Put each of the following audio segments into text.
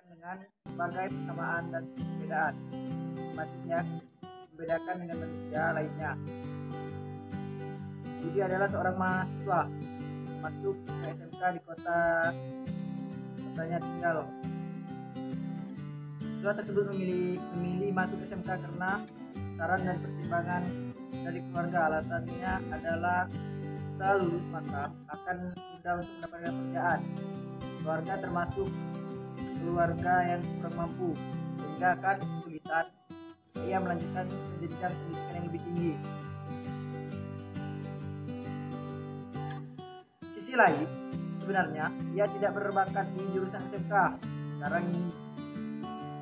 dengan berbagai persamaan dan perbedaan. Maksudnya membedakan dengan manusia lainnya. Budi adalah seorang mahasiswa masuk ke SMK di kotanya tinggal. Siswa tersebut memilih masuk SMK karena saran dan pertimbangan dari keluarga. Alasannya adalah setelah lulus maka akan mudah untuk mendapatkan pekerjaan. Keluarga termasuk keluarga yang kurang mampu sehingga akan kesulitan ia melanjutkan pendidikan yang lebih tinggi. Sisi lain, sebenarnya ia tidak berbakat di jurusan SMK sekarang ini.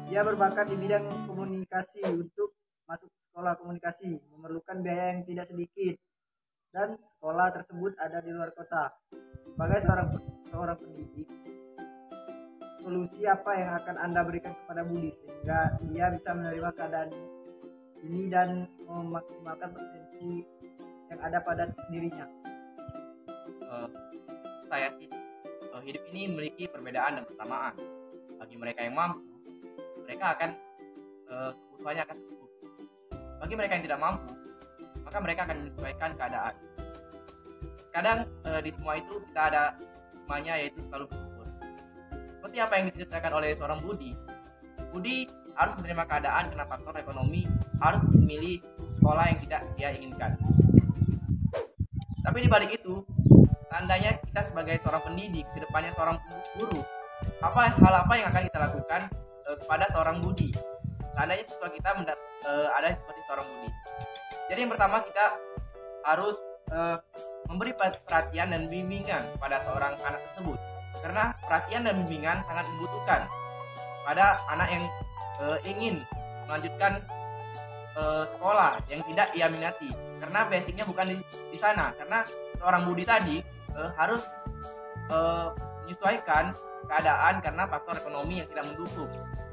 Ia berbakat di bidang komunikasi. Untuk masuk sekolah komunikasi memerlukan biaya yang tidak sedikit dan sekolah tersebut ada di luar kota. Sebagai seorang pendidik, solusi apa yang akan Anda berikan kepada Budi sehingga dia bisa menerima keadaan ini dan memaksimalkan potensi yang ada pada dirinya? Saya sih, hidup ini memiliki perbedaan dan persamaan. Bagi mereka yang mampu, mereka akan kebutuhannya akan cukup. Bagi mereka yang tidak mampu, maka mereka akan menyesuaikan keadaan. Kadang di semua itu kita ada semuanya, yaitu selalu bersyukur. Seperti apa yang diceritakan oleh seorang Budi harus menerima keadaan karena faktor ekonomi, harus memilih sekolah yang tidak dia inginkan. Tapi di balik itu, seandainya kita sebagai seorang pendidik, kedepannya seorang guru, hal apa yang akan kita lakukan kepada seorang Budi? Seandainya siswa kita ada seperti seorang Budi. Jadi yang pertama, kita harus memberi perhatian dan bimbingan pada seorang anak tersebut, karena perhatian dan bimbingan sangat dibutuhkan pada anak yang ingin melanjutkan sekolah yang tidak ia minati, karena basicnya bukan di sana. Karena seorang Budi tadi harus menyesuaikan keadaan karena faktor ekonomi yang tidak mendukung.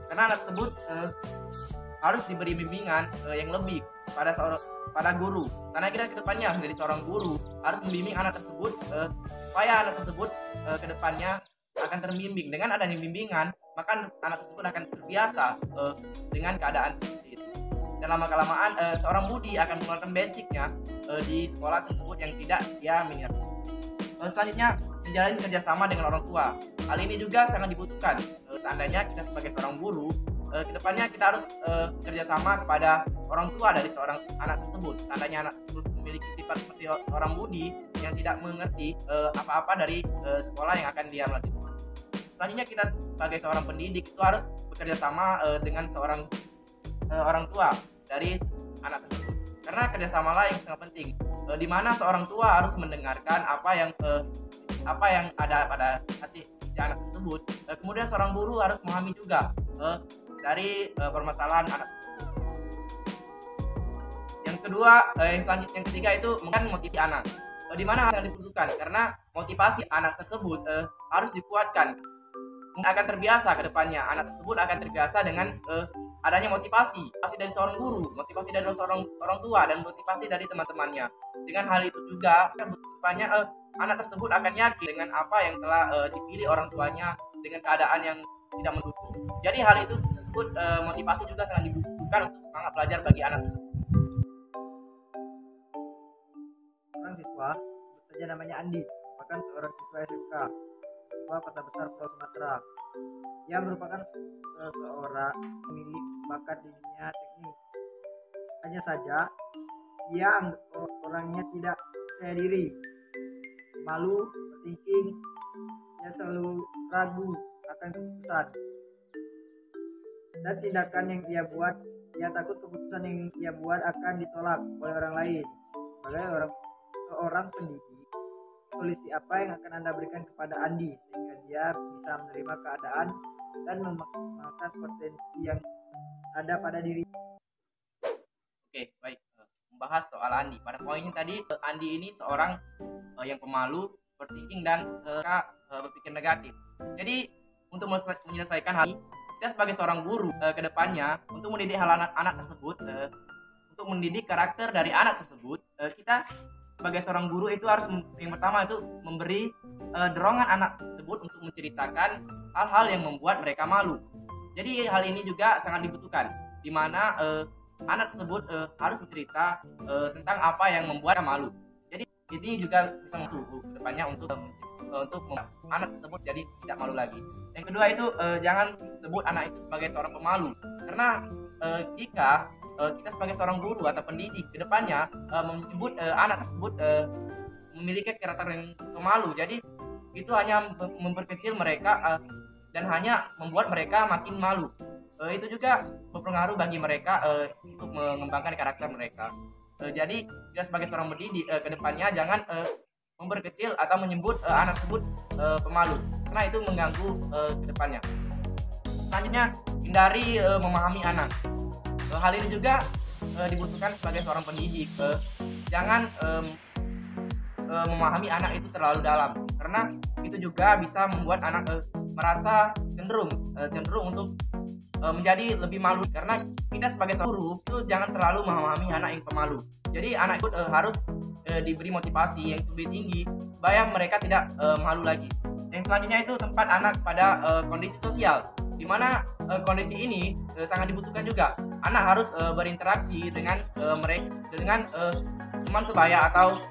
Karena anak tersebut harus diberi bimbingan yang lebih pada guru. Karena kita kedepannya menjadi seorang guru harus membimbing anak tersebut supaya anak tersebut kedepannya akan terbimbing. Dengan adanya bimbingan, maka anak tersebut akan terbiasa dengan keadaan seperti itu. Dan lama-kelamaan seorang Budi akan mengeluarkan basicnya di sekolah tersebut yang tidak dia minati. Selanjutnya, menjalin kerjasama dengan orang tua. Hal ini juga sangat dibutuhkan. Seandainya kita sebagai seorang guru, kedepannya kita harus kerjasama kepada orang tua dari seorang anak tersebut. Seandainya anak tersebut memiliki sifat seperti seorang Budi yang tidak mengerti apa-apa dari sekolah yang akan dia melanjutkan. Selanjutnya, kita sebagai seorang pendidik itu harus bekerja sama dengan seorang orang tua dari anak tersebut, karena kerjasamalah yang sangat penting, di mana seorang tua harus mendengarkan apa yang ada pada hati si anak tersebut. Kemudian seorang guru harus memahami juga dari permasalahan anak tersebut. Yang kedua, yang ketiga itu mungkin motivasi anak, di mana hal yang dibutuhkan, karena motivasi anak tersebut harus dikuatkan. Akan terbiasa ke depannya, anak tersebut akan terbiasa dengan adanya motivasi dari seorang guru, motivasi dari seorang orang tua, dan motivasi dari teman-temannya. Dengan hal itu juga depannya anak tersebut akan yakin dengan apa yang telah dipilih orang tuanya dengan keadaan yang tidak mendukung. Jadi hal itu tersebut motivasi juga sangat dibutuhkan untuk semangat belajar bagi anak tersebut. Seorang siswa, sebut saja namanya Andi, merupakan seorang siswa SMK sebuah kota besar Pulau Sumatera. Ia merupakan seorang pemilik bakat di dunia teknik. Hanya saja ia orangnya tidak percaya diri, malu, overthinking. Ia selalu ragu akan keputusan dan tindakan yang ia buat. Ia takut keputusan yang ia buat akan ditolak oleh orang lain. Sebagai seorang pendidik, solusi apa yang akan Anda berikan kepada Andi sehingga dia bisa menerima keadaan dan memaksimalkan potensi yang ada pada diri? Oke, baik. Membahas soal Andi. Pada poin ini tadi, Andi ini seorang yang pemalu, overthinking, dan berpikir negatif. Jadi, untuk menyelesaikan hal ini, kita sebagai seorang guru ke depannya, untuk mendidik hal anak tersebut, untuk mendidik karakter dari anak tersebut, kita sebagai seorang guru itu harus yang pertama itu memberi dorongan anak tersebut untuk menceritakan hal-hal yang membuat mereka malu. Jadi hal ini juga sangat dibutuhkan, di mana anak tersebut harus bercerita tentang apa yang membuat malu. Jadi ini juga bisa membantu kedepannya untuk anak tersebut jadi tidak malu lagi. Yang kedua itu jangan sebut anak itu sebagai seorang pemalu, karena jika kita sebagai seorang guru atau pendidik kedepannya menyebut anak tersebut memiliki karakter yang pemalu, jadi itu hanya memperkecil mereka dan hanya membuat mereka makin malu. Itu juga berpengaruh bagi mereka untuk mengembangkan karakter mereka. Jadi kita sebagai seorang pendidik kedepannya jangan memperkecil atau menyebut anak tersebut pemalu, karena itu mengganggu kedepannya. Selanjutnya, hindari memahami anak. Hal ini juga dibutuhkan sebagai seorang pendidik. Jangan memahami anak itu terlalu dalam, karena itu juga bisa membuat anak merasa cenderung untuk menjadi lebih malu, karena kita sebagai guru itu jangan terlalu memahami anak yang pemalu. Jadi anak itu harus diberi motivasi yang lebih tinggi supaya mereka tidak malu lagi. Yang selanjutnya itu tempat anak pada kondisi sosial, di mana kondisi ini sangat dibutuhkan juga. Anak harus berinteraksi dengan mereka, dengan teman sebaya atau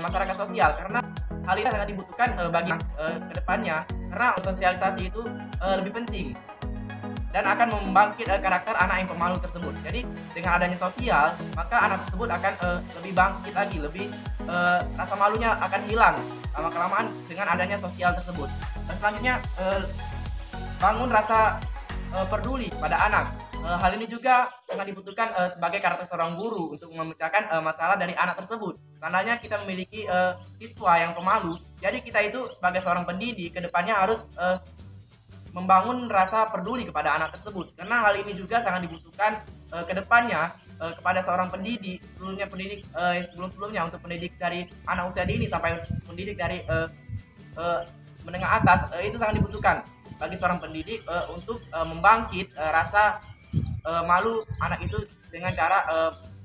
masyarakat sosial, karena hal ini sangat dibutuhkan bagi kedepannya, karena sosialisasi itu lebih penting dan akan membangkit karakter anak yang pemalu tersebut. Jadi dengan adanya sosial, maka anak tersebut akan lebih bangkit lagi, lebih rasa malunya akan hilang lama-kelamaan dengan adanya sosial tersebut. Dan selanjutnya bangun rasa peduli pada anak. Hal ini juga sangat dibutuhkan sebagai karakter seorang guru untuk memecahkan masalah dari anak tersebut. Tandanya kita memiliki siswa yang pemalu, jadi kita itu sebagai seorang pendidik kedepannya harus membangun rasa peduli kepada anak tersebut, karena hal ini juga sangat dibutuhkan kedepannya kepada seorang pendidik, sebelumnya untuk pendidik dari anak usia dini sampai pendidik dari menengah atas, itu sangat dibutuhkan bagi seorang pendidik untuk membangkit rasa malu anak itu dengan cara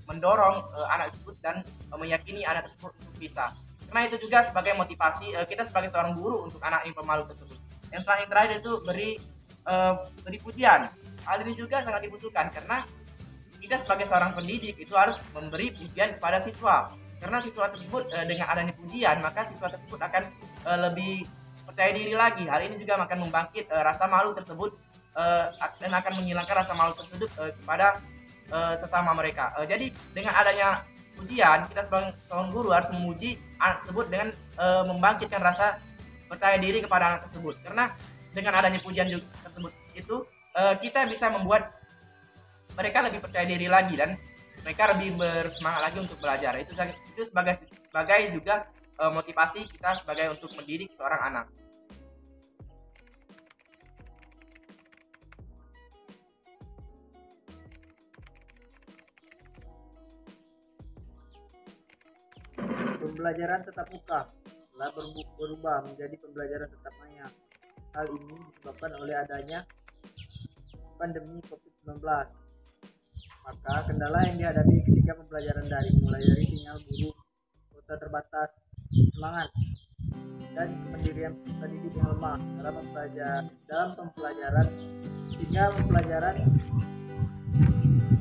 mendorong anak tersebut dan meyakini anak tersebut untuk bisa. Karena itu juga sebagai motivasi kita sebagai seorang guru untuk anak yang pemalu tersebut. Yang terakhir itu beri pujian. Hal ini juga sangat dibutuhkan, karena kita sebagai seorang pendidik itu harus memberi pujian kepada siswa. Karena siswa tersebut dengan adanya pujian, maka siswa tersebut akan lebih percaya diri lagi. Hal ini juga akan membangkit rasa malu tersebut dan akan menghilangkan rasa malu tersebut kepada sesama mereka. Jadi dengan adanya pujian, kita sebagai seorang guru harus memuji anak tersebut dengan membangkitkan rasa percaya diri kepada anak tersebut, karena dengan adanya pujian tersebut itu kita bisa membuat mereka lebih percaya diri lagi dan mereka lebih bersemangat lagi untuk belajar. Itu sebagai juga motivasi kita sebagai untuk mendidik seorang anak. Pembelajaran tatap muka telah berubah menjadi pembelajaran tatap maya. Hal ini disebabkan oleh adanya pandemi COVID-19. Maka kendala yang dihadapi ketika pembelajaran daring mulai dari sinyal buruk, kuota terbatas, semangat, dan kemandirian peserta didik yang lemah dalam pembelajaran, sehingga pembelajaran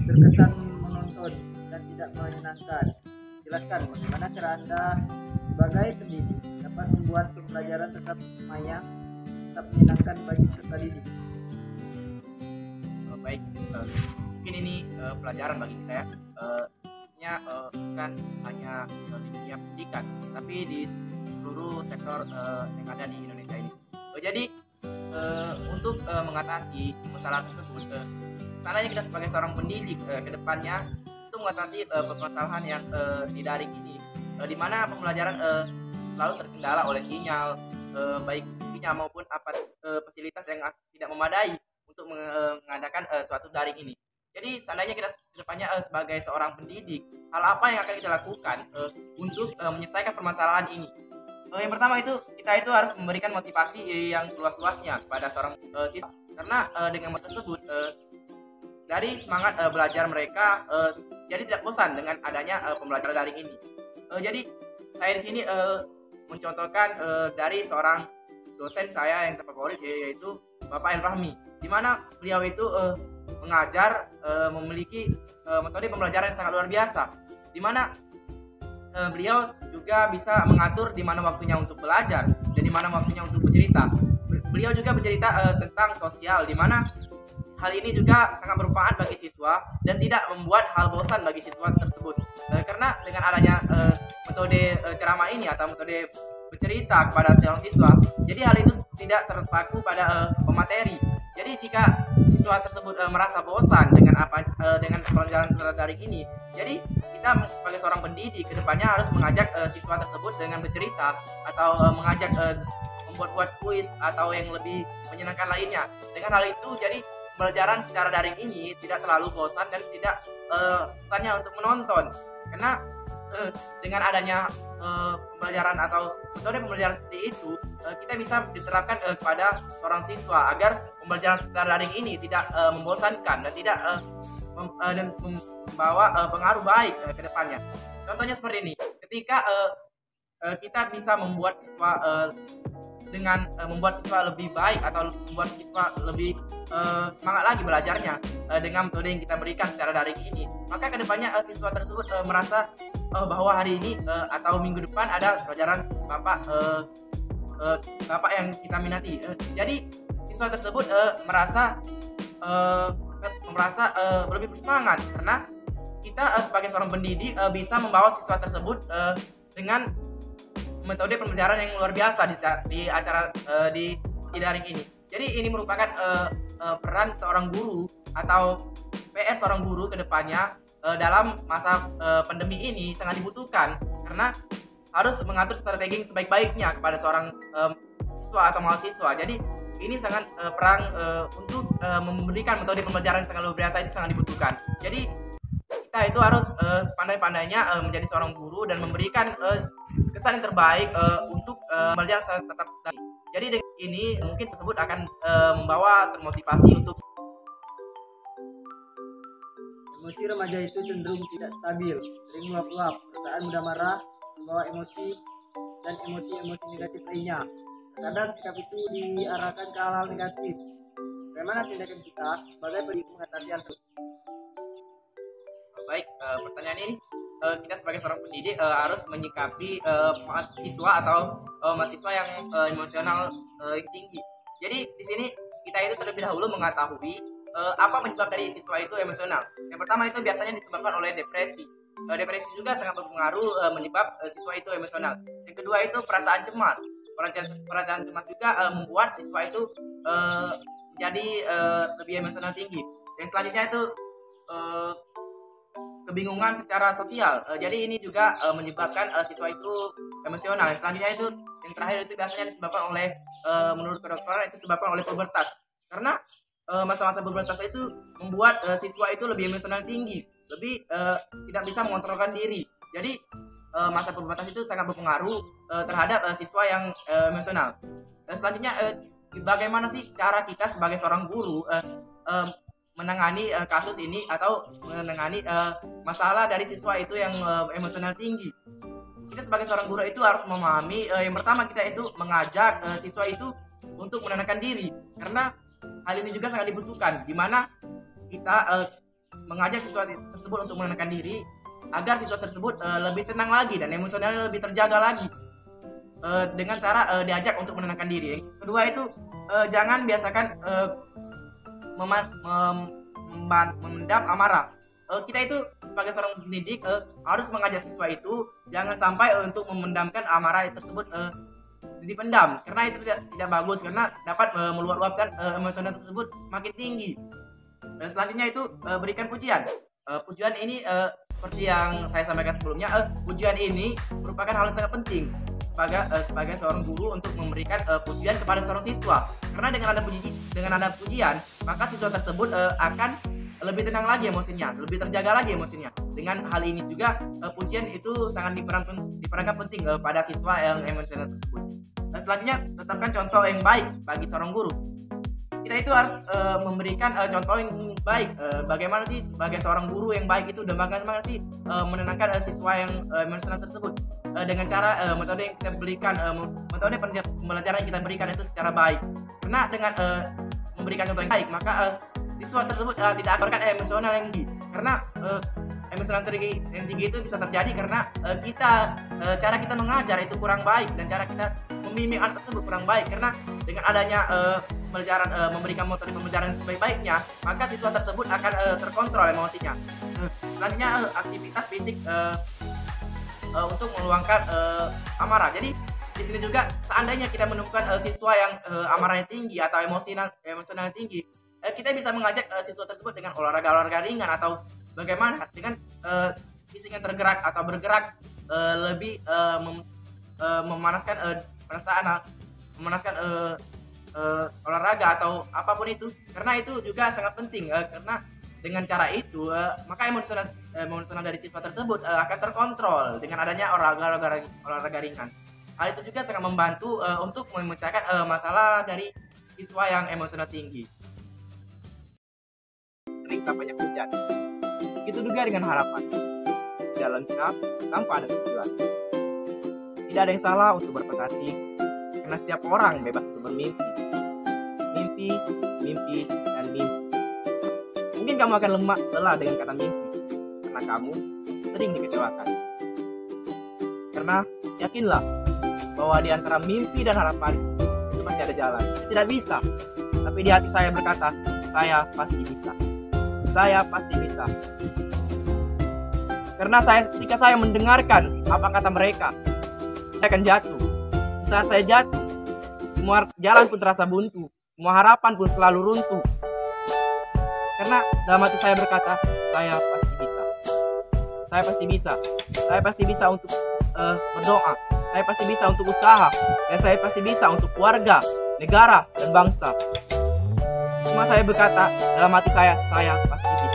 terkesan menonton dan tidak menyenangkan. Jelaskan bagaimana cara Anda sebagai pendidik dapat membuat pembelajaran tetap maya tetap menyenangkan bagi peserta didik. Baik, mungkin ini pelajaran bagi kita ya. Bukan hanya di dunia pendidikan, tapi di seluruh sektor yang ada di Indonesia ini. Jadi untuk mengatasi masalah tersebut, karena kita sebagai seorang pendidik kedepannya itu mengatasi permasalahan yang di daring ini, di mana pembelajaran selalu terkendala oleh sinyal, baik sinyal maupun fasilitas yang tidak memadai untuk mengadakan suatu daring ini. Jadi seandainya kita kedepannya sebagai seorang pendidik, hal apa yang akan kita lakukan untuk menyelesaikan permasalahan ini? Yang pertama itu kita itu harus memberikan motivasi yang seluas-luasnya kepada seorang siswa, karena dengan tersebut dari semangat belajar mereka jadi tidak bosan dengan adanya pembelajaran daring ini. Jadi saya di sini mencontohkan dari seorang dosen saya yang terfavorit, yaitu Bapak El Fahmi, di mana beliau itu mengajar memiliki metode pembelajaran yang sangat luar biasa, di mana beliau juga bisa mengatur di mana waktunya untuk belajar dan di mana waktunya untuk bercerita. Beliau juga bercerita tentang sosial, di mana hal ini juga sangat bermanfaat bagi siswa dan tidak membuat hal bosan bagi siswa tersebut. Karena dengan adanya metode ceramah ini atau metode bercerita kepada seorang siswa, jadi hal itu tidak terpaku pada pemateri. Jadi jika siswa tersebut merasa bosan dengan dengan pelajaran secara daring ini, jadi kita sebagai seorang pendidik kedepannya harus mengajak siswa tersebut dengan bercerita atau mengajak membuat kuis atau yang lebih menyenangkan lainnya. Dengan hal itu, jadi pembelajaran secara daring ini tidak terlalu bosan dan tidak kesannya untuk menonton, karena dengan adanya pembelajaran atau metode pembelajaran seperti itu, kita bisa diterapkan kepada seorang siswa agar pembelajaran secara daring ini tidak membosankan dan tidak dan membawa pengaruh baik ke depannya. Contohnya seperti ini, ketika kita bisa membuat siswa dengan membuat siswa lebih baik atau membuat siswa lebih semangat lagi belajarnya dengan metode yang kita berikan secara daring ini, maka kedepannya siswa tersebut merasa bahwa hari ini atau minggu depan ada pelajaran bapak yang kita minati. Jadi siswa tersebut merasa lebih bersemangat karena kita sebagai seorang pendidik bisa membawa siswa tersebut dengan metode pembelajaran yang luar biasa di acara di daring ini. Jadi ini merupakan peran seorang guru atau PR seorang guru ke depannya dalam masa pandemi ini sangat dibutuhkan, karena harus mengatur strategi yang sebaik-baiknya kepada seorang siswa atau mahasiswa. Jadi ini sangat perang untuk memberikan metode pembelajaran yang sangat luar biasa, itu sangat dibutuhkan. Jadi kita itu harus pandai-pandainya menjadi seorang guru dan memberikan kesan yang terbaik untuk belajar tetap. Jadi dengan ini mungkin tersebut akan membawa termotivasi untuk. Emosi remaja itu cenderung tidak stabil, sering meluap-luap, perasaan mudah marah, membawa emosi dan emosi-emosi negatif lainnya. Terkadang sikap itu diarahkan ke hal-hal negatif. Bagaimana tindakan kita sebagai pendidik mengatasi hal tersebut? Baik, pertanyaan ini kita sebagai seorang pendidik harus menyikapi mahasiswa atau mahasiswa yang emosional tinggi. Jadi di sini kita itu terlebih dahulu mengetahui apa penyebab dari siswa itu emosional. Yang pertama itu biasanya disebabkan oleh depresi. Depresi juga sangat berpengaruh menyebab siswa itu emosional. Yang kedua itu perasaan cemas. Perasaan cemas juga membuat siswa itu menjadi lebih emosional tinggi. Yang selanjutnya itu kebingungan secara sosial. Jadi ini juga menyebabkan siswa itu emosional. Yang selanjutnya itu yang terakhir itu biasanya disebabkan oleh menurut kedokteran itu disebabkan oleh pubertas. Karena masa-masa pubertas itu membuat siswa itu lebih emosional tinggi, lebih tidak bisa mengontrolkan diri. Jadi masa pubertas itu sangat berpengaruh terhadap siswa yang emosional. Dan selanjutnya bagaimana sih cara kita sebagai seorang guru menangani kasus ini atau menangani masalah dari siswa itu yang emosional tinggi? Kita sebagai seorang guru itu harus memahami yang pertama kita itu mengajak siswa itu untuk menenangkan diri, karena hal ini juga sangat dibutuhkan, di mana kita mengajak siswa tersebut untuk menenangkan diri agar siswa tersebut lebih tenang lagi dan emosionalnya lebih terjaga lagi dengan cara diajak untuk menenangkan diri. Yang kedua itu jangan biasakan memendam amarah. Kita itu sebagai seorang pendidik harus mengajak siswa itu jangan sampai untuk memendamkan amarah tersebut dipendam, karena itu tidak bagus, karena dapat meluap-luapkan emosional tersebut semakin tinggi. Dan selanjutnya itu berikan pujian. Pujian ini seperti yang saya sampaikan sebelumnya, pujian ini merupakan hal yang sangat penting sebagai seorang guru untuk memberikan pujian kepada seorang siswa, karena dengan ada pujian maka siswa tersebut akan lebih tenang lagi emosinya, lebih terjaga lagi emosinya. Dengan hal ini juga pujian itu sangat diperankan penting pada siswa yang emosional tersebut. Dan selanjutnya tetapkan contoh yang baik bagi seorang guru. Kita itu harus memberikan contoh yang baik. Bagaimana sih sebagai seorang guru yang baik itu, dan bagaimana sih menenangkan siswa yang emosional tersebut dengan cara metode yang kita berikan, metode pembelajaran yang kita berikan itu secara baik. Karena dengan memberikan contoh yang baik, maka siswa tersebut tidak akan memberikan emosional yang tinggi. Karena emosional yang tinggi itu bisa terjadi karena cara kita mengajar itu kurang baik, dan cara kita membimbing anak tersebut kurang baik. Karena dengan adanya memberikan metode pembelajaran yang sebaik-baiknya, maka siswa tersebut akan terkontrol emosinya. Selanjutnya aktivitas fisik untuk meluangkan amarah. Jadi di sini juga seandainya kita menemukan siswa yang amarahnya tinggi atau emosional tinggi, kita bisa mengajak siswa tersebut dengan olahraga ringan, atau bagaimana dengan fisik yang tergerak atau bergerak lebih memanaskan perasaan, memanaskan olahraga atau apapun itu, karena itu juga sangat penting. Karena dengan cara itu maka emosional dari siswa tersebut akan terkontrol dengan adanya olahraga ringan. Hal itu juga sangat membantu untuk memecahkan masalah dari siswa yang emosional tinggi. Cerita banyak hujan. Itu juga dengan harapan. Tidak lengkap tanpa ada tujuan. Tidak ada yang salah untuk berfantasi, karena setiap orang bebas untuk bermimpi. Mimpi, mimpi, dan mimpi. Mungkin kamu akan lelah dengan kata mimpi, karena kamu sering dikecewakan. Karena yakinlah bahwa di antara mimpi dan harapan itu pasti ada jalan. Tidak bisa, tapi di hati saya berkata, saya pasti bisa. Saya pasti bisa. Karena ketika saya mendengarkan apa kata mereka, saya akan jatuh. Di saat saya jatuh, semua jalan pun terasa buntu, semua harapan pun selalu runtuh. Karena dalam hati saya berkata, saya pasti bisa. Saya pasti bisa. Saya pasti bisa untuk berdoa. Saya pasti bisa untuk usaha. Dan saya pasti bisa untuk keluarga, negara, dan bangsa. Cuma saya berkata dalam hati saya pasti bisa.